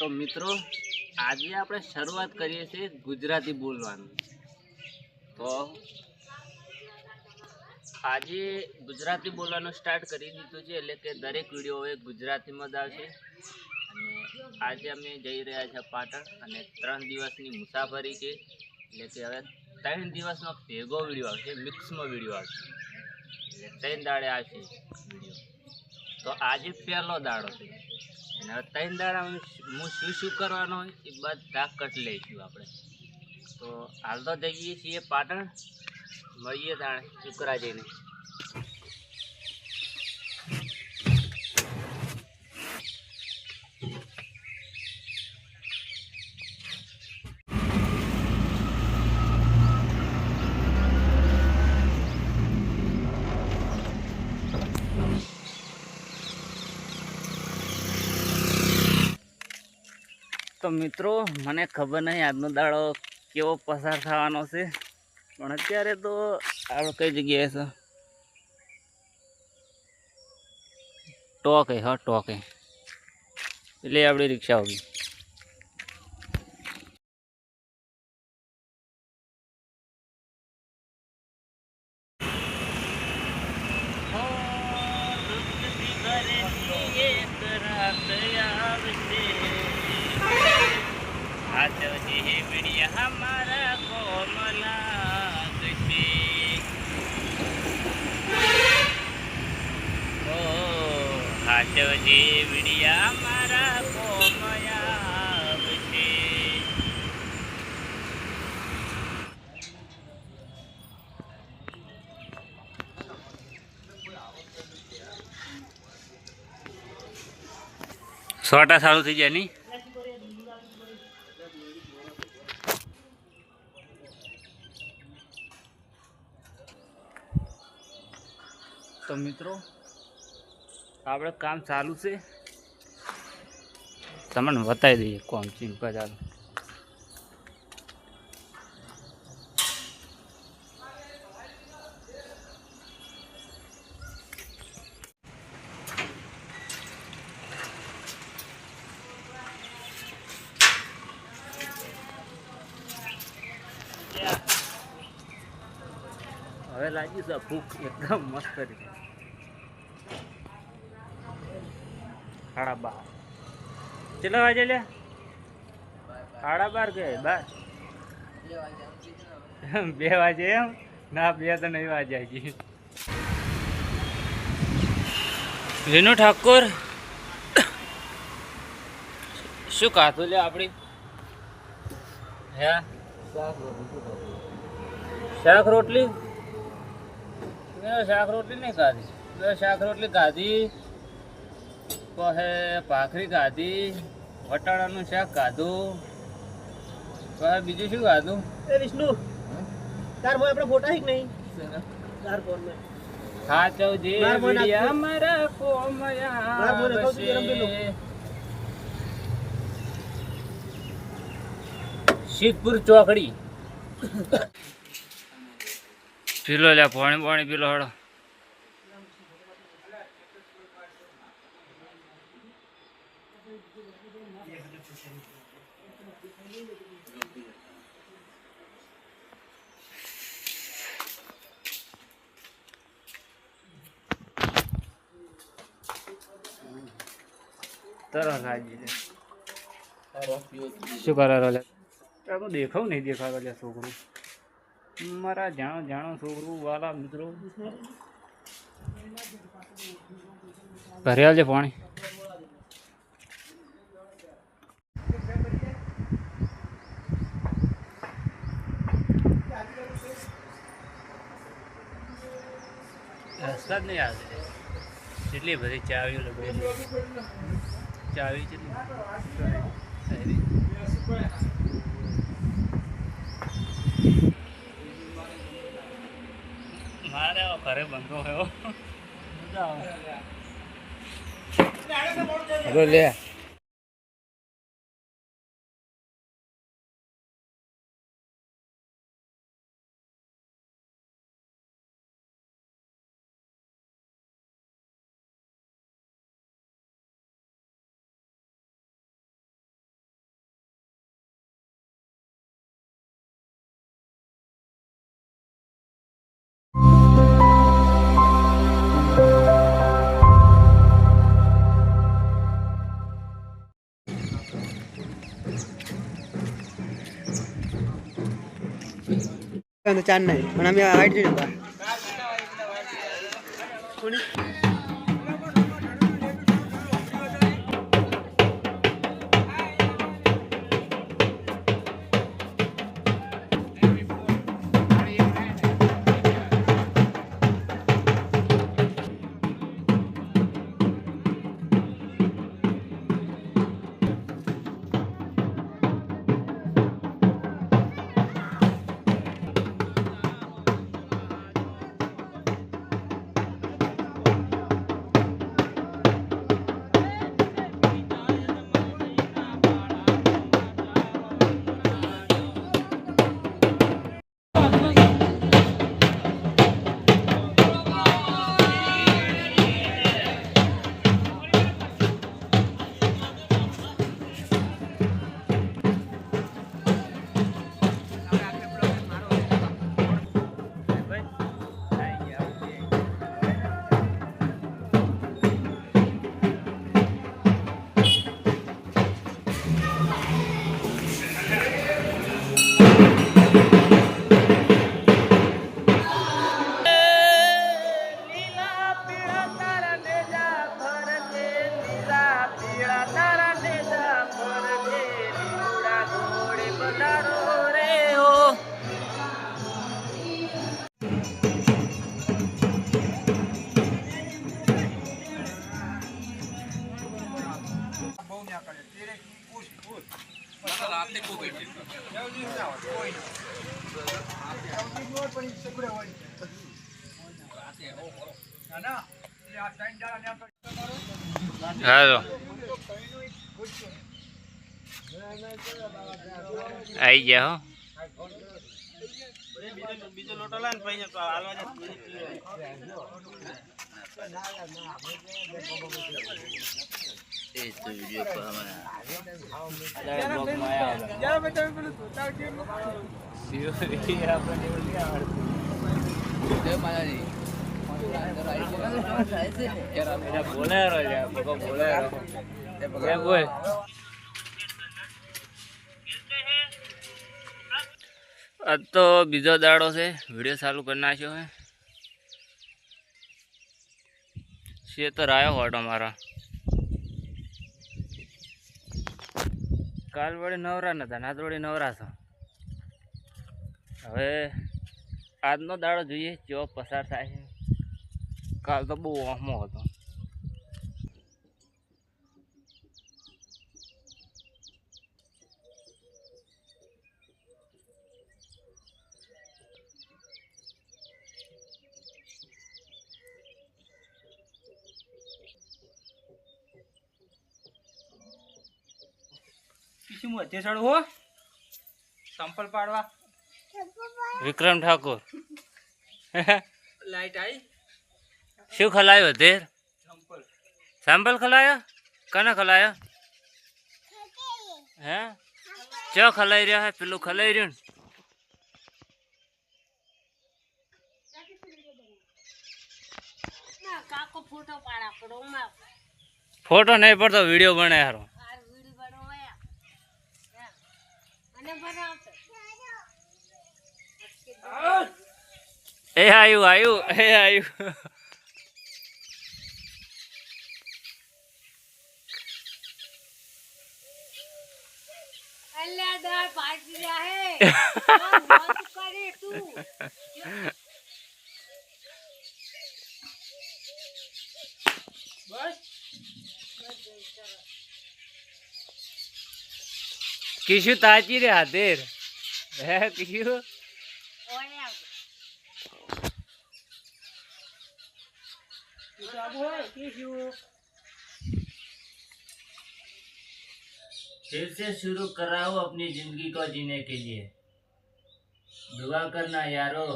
તો મિત્રો આજે આપણે શરૂઆત કરીએ છીએ ગુજરાતી બોલવાનું। તો આજે ગુજરાતી બોલવાનું સ્ટાર્ટ કરી દીધું છે, એટલે કે દરેક વિડીયો હવે ગુજરાતીમાં જ આવશે। અને આજે અમે જઈ રહ્યા છીએ પાટણ, અને 3 દિવસની મુસાફરી છે, એટલે કે હવે 3 દિવસનો ભેગો વિડીયો આવશે, મિક્સમાં વિડીયો આવશે, એટલે 3 દાડે આવશે વિડીયો। તો આજે પહેલો દાડો છે, અને હવે 3 દાડા હું શું કરવાનો હોય એ બધા કટ લઈશું આપણે। તો હાલ તો જઈએ છીએ પાટણ, મળીએ તાણે ચુકરા જઈને। તો મિત્રો મને ખબર નહીં આજનો દાડો કેવો પસાર થવાનો છે, પણ અત્યારે તો આપણે કઈ જગ્યાએ છે, ટોકે હા ટોકે, એટલે આપણી રિક્ષા હોગી। हमारा कोमला ओ हाथो जी विड़िया हमारा कोमया सोटा सारू थी जाए नहीं। तो मित्रों આપણે કામ ચાલુ છે, તમને બતાવી દઈએ કોમ ચિંતા ચાલુ। હવે લાગી છે ભૂખ એકદમ મસ્ત રીતે। 12:30 કેટલા વાગે લે? 12:30 કે 2 વાગે એમ ના, 2 તો નહીં વાગે હજી। વિનુ ઠાકોર શું ખાતું લે આપણી? હે શાક રોટલી? શાક રોટલી નહીં ખાધી, શાક રોટલી ખાધી, પછી ભાખરી ખાધી, વટાણાનું શાક ખાધું, પછી બીજું શું ખાધું? એ વિષ્ણુ તાર મોય આપણે ફોટા હિક નહીં તાર ફોન મે ખાચવજી વિડિયા મારા કોમયા શીતપુર ચોકડી પીલો લે પાણી પાણી પીલો હળો। तरह શું કરે લે? દેખાવ નહીં દેખાતો લે છોકરું મારા, જાણો જાણો છોકરું વાલા મિત્રો। ઘરે આવજે પાણી। રસ્તા જ નહીં આવશે, એટલી બધી ચાવીઓ લગેલી, ચાવી કેટલી મારે ઘરે બંધો થયો લે। તો ચાર નહીં પણ અમે વાઈટ જોઈને હતા. હાલો આવી ગયા હો બીજો લોટો લાન પૈસા તો હાલવા એ તો વિડિયો પર હમણાં બ્લોગ માં આવ્યા યાર બેટા પેલું સુતા કે સીરી આપણે ઓલી આવડતું જય માતાજી બોલેરો બોલેરો બોલ આજ તો બીજો દાડો છે વિડીયો ચાલુ કરી નાખ્યો હે ખેતર આવ્યો હોટો મારા કાલ વડે નવરા નતા નાત વડે નવરા છો હવે આજનો દાડો જોઈએ કેવો પસાર થાય છે કાલ તો બહુ ઓહમો હતો હો સંપલ પાડવા વિક્રમ ઠાકોર લાઈટ આવી શું ખલાયો તેર સેમ્પલ ખલાયો કને ખલાયો હે ચો ખલાઈ રહ્યા હે પેલું ખલાઈ રહ્યું ફોટો નહીં પડતો વિડીયો બને હારો એ આયુ એ આયુ અલ્યા દા પાટી રહ્યા હે વાત કરે તું બસ કિશુ તાચી રે હાથેર હે કિશુ ઓયા फिर से शुरू कराओ अपनी जिंदगी को जीने के लिए दुआ करना यारो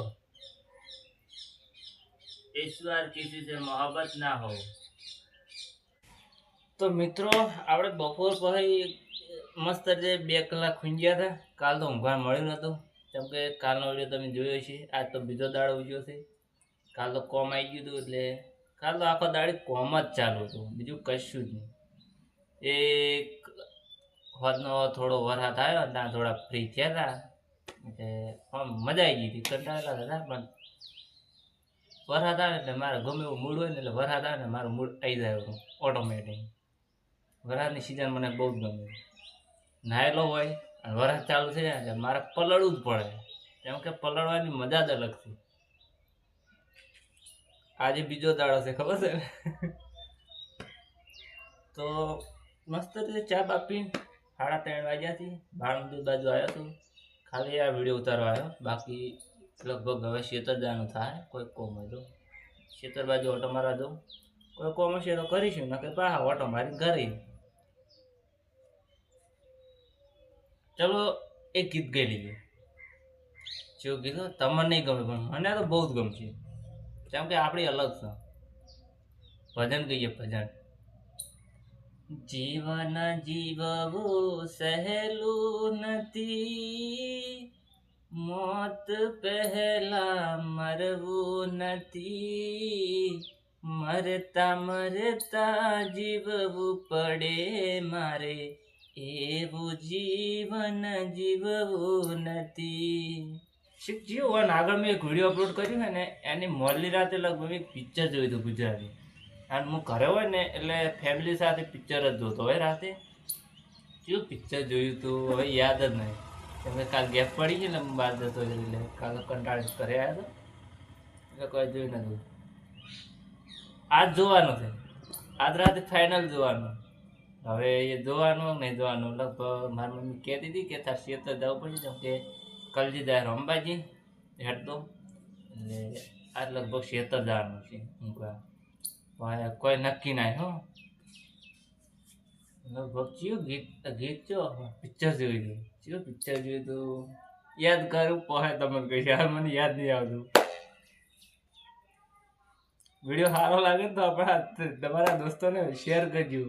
इस बार किसी से मोहब्बत ना हो तो मित्रों આપણે બપોર પછી મસ્ત જે 2 કલાક ખૂંજ્યા હતા કાલ તો ઊંઘવા મળ્યું નતું કેમ કે કાલનો વિડીયો તમે જોયો છે આજ તો બીજો દાડો ઉજ્યો છે કાલ તો કોમ આવી ગયું હતું એટલે કાલ તો આખો દાડી કોમ જ ચાલુ હતું બીજું કશું જ નહીં એક હોદનો થોડો વરસાદ આવ્યો ત્યાં થોડા ફ્રી થયા હતા એટલે આમ મજા આવી ગઈ હતી, કંટાળેલા હતા પણ વરસાદ આવે એટલે મારે ગમે એવું મૂડ હોય ને એટલે વરસાદ આવે ને મારું મૂડ આવી જાય ઓટોમેટિક. વરસાદની સિઝન મને બહુ જ ગમે. નાયેલો હોય અને વરસાદ ચાલુ થઈ જાય એટલે મારે પલળવું જ પડે, કેમ કે પલળવાની મજા જ અલગ છે. આજે બીજો દાડો છે ખબર છે તો મસ્ત રીતે ચા બાપી 3:30 વાગ્યાથી બાળમંદિર બાજુ આવ્યો છું. ખાલી આ વિડીયો ઉતારવા આવ્યો, બાકી લગભગ હવે ખેતર જવાનું થાય. કોઈ કોમ હોય તો ખેતર બાજુ ઓટો મારવા દઉં, કોઈ કોમ હશે તો કરીશું, નકર પાછા ઓટો મારી ઘરે. ચલો એક ગીત ગાઈ લઈએ. જેવું કીધું તમને નહીં ગમે પણ મને તો બહુ જ ગમશે, કેમ કે આપણી અલગ છે. ભજન કહીએ ભજન. જીવન જીવવું સહેલું નથી, મોત પહેલા મરવું નથી, મરતા મરતા જીવવું પડે મારે, એવું જીવન જીવવું નથી. શીખજો. અને આગળ મેં એક વિડીયો અપલોડ કર્યું છે ને, એની મોરલી રાતે લગભગ એક પિક્ચર જોયું હતું ગુજરાતી. અને હું ઘરે હોય ને એટલે ફેમિલી સાથે પિક્ચર જ જોતો હોય રાતે. કેવું પિક્ચર જોયું હતું હવે યાદ જ નહીં, કેમ કે કાલ ગેપ પડી ગઈ ને હું બહાર જતો એટલે કાલે કંટાળી ઘરે આવ્યો હતો એટલે કોઈ જોયું નથી. આજ જોવાનું છે, આજ રાતે ફાઇનલ જોવાનું. હવે એ જોવાનું નહીં જોવાનું લગભગ મારી મમ્મી કહેતી હતી કે તાર શેતર જવું પડશે, કેમ કે કલજી જાય અંબાજી હેઠતો એટલે આજ લગભગ શેતર જવાનું છે. હું કોઈ નક્કી ના હો. લગભગ ચિયો ગીત ચો પિક્ચર જોઈ ગયું, ચિયો પિક્ચર જોયું તો યાદ કરું પહે તમે કહી યાર મને યાદ નહીં આવતું. વિડીયો સારો લાગે તો આપણા તમારા દોસ્તોને શેર કરજો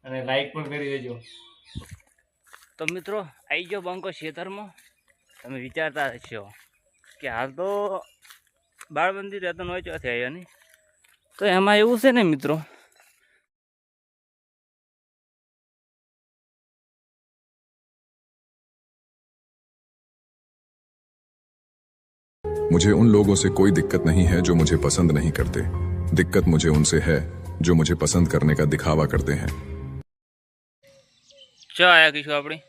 અને લાઈક પણ કરી દેજો. તો મિત્રો આવી ગયો બંકો ખેતરમાં. તમે વિચારતા હશો કે હાલ તો બાળબંધી રહેતો હોય ચોથી આવ્યા નહીં, તો એમાં એવું છે ને મિત્રો, मुझे उन लोगों से कोई दिक्कत नहीं है जो मुझे पसंद नहीं करते, दिक्कत मुझे उनसे है जो मुझे पसंद करने का दिखावा करते हैं. ચો આયા કીશું આપણી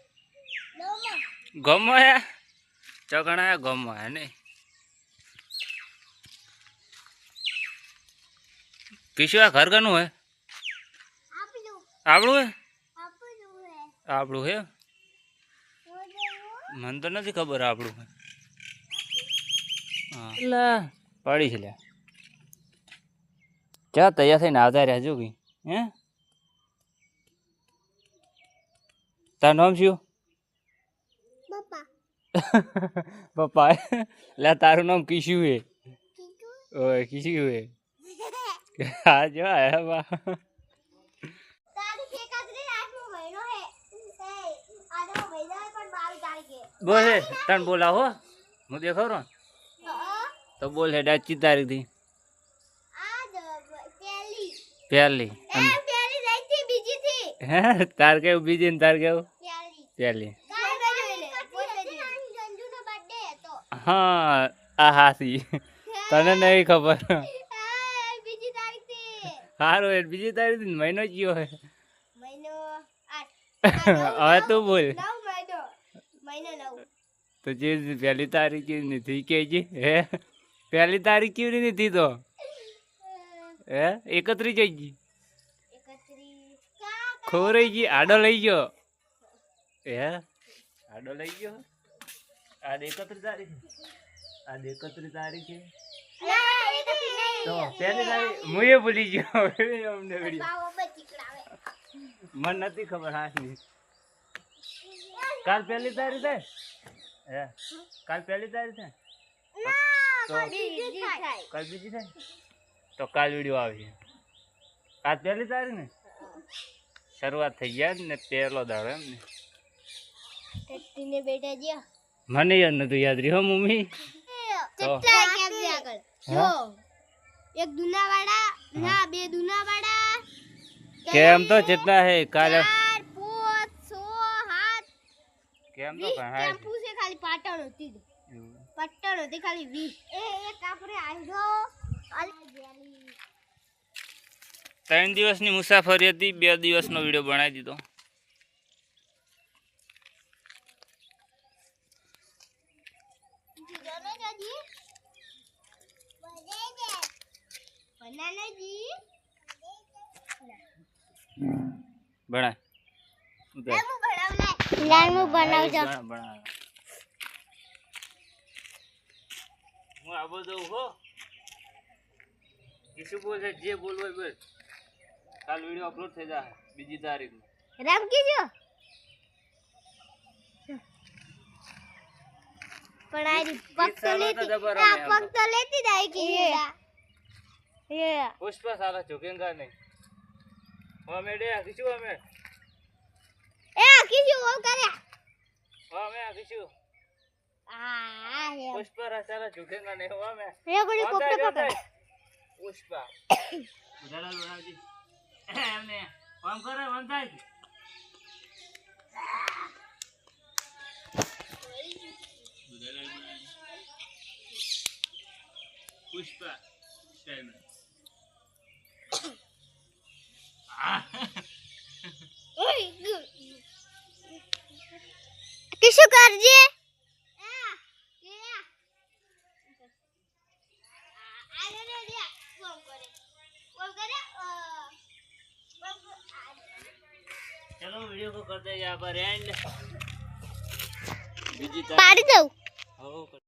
ગમો આયા ચો ઘણા આયા ગમો આયા ને કીશું આ ઘર કનું હે આપણું હે આપણું હે મને તો નથી ખબર આપણું હે. હા લા પડી છે લ્યા ચા તૈયાર થઈને આવતા રહ્યા જો કઈ હે. તારું નામ શું? પપ્પા લે તારું નામ કિશુ હે? ઓય કિશુ હે. હા જો આયા બા બોલ હે તને બોલા હો હું દેખાવ રહો તો બોલ હે ડાચી તારીખ થી પહેલી હે તાર કેવું બીજી ને તાર કેવું પહેલી. હા આ હાસી તને નહીં ખબર. સારું એ બીજી તારીખ મહિનો કયો હે હવે તું બોલ તો જે પહેલી તારીખ કેવી નથી કેજી હે પહેલી તારીખ કેવી નથી તો હે 31 જઈ ગઈ ખોરાઈ ગઈ આડો લઈ ગયો હે આડો લઈ ગયો. આજ 31 તારીખ આજ 31 તારીખ છે તો પહેલી તારીખ હું એ ભૂલી ગયો અમને મને નથી ખબર હાથની. કાલ પહેલી તારીખ છે હે કાલ પહેલી તારીખ છે તો કાલ બીજી થાય તો કાલ વિડીયો આવશે. આજ પહેલી તારીખ ને શરૂઆત થઈ ગયા ને પહેલો દાડો એમ ને મને યાદ નતું યાદ રહ્યો મમ્મી તો એક દુનાવાડા ના બે દુનાવાડા કેમ તો કેટલા હે કાલે 4 5 6 7 કેમ તો 20 ભણાય ટેમ્પુ છે ખાલી પાટણ હતી પાટણ હતી ખાલી 20 એક આપણે આઈડો 3 દિવસની મુસાફરી હતી 2 દિવસનો વિડીયો બનાવી દીધો બનાના જી બના લાઈમો બનાવજો હું આવો દઉં હો કિસુ બોલે જે બોલવો હોય બોલ કાલ વિડીયો અપલોડ થઈ જાય બીજી તારીખ રામ કીજો પણ આ પગ તો લેતી આ પગ તો લેતી જાય કે ये पुष्प सारा झुकेगा नहीं हमें डे किसी हमें ए किसी वो करे हमें किसी ये पुष्प सारा झुकेगा नहीं हमें ये बड़ी कोपटे पकड़ पुष्प उधर लोना जी हमने काम करे बनता है पुष्प स्टाइल में किसु करजे चलो वीडियो को करते हैं यहाँ पर एंड पाड़ी दो हो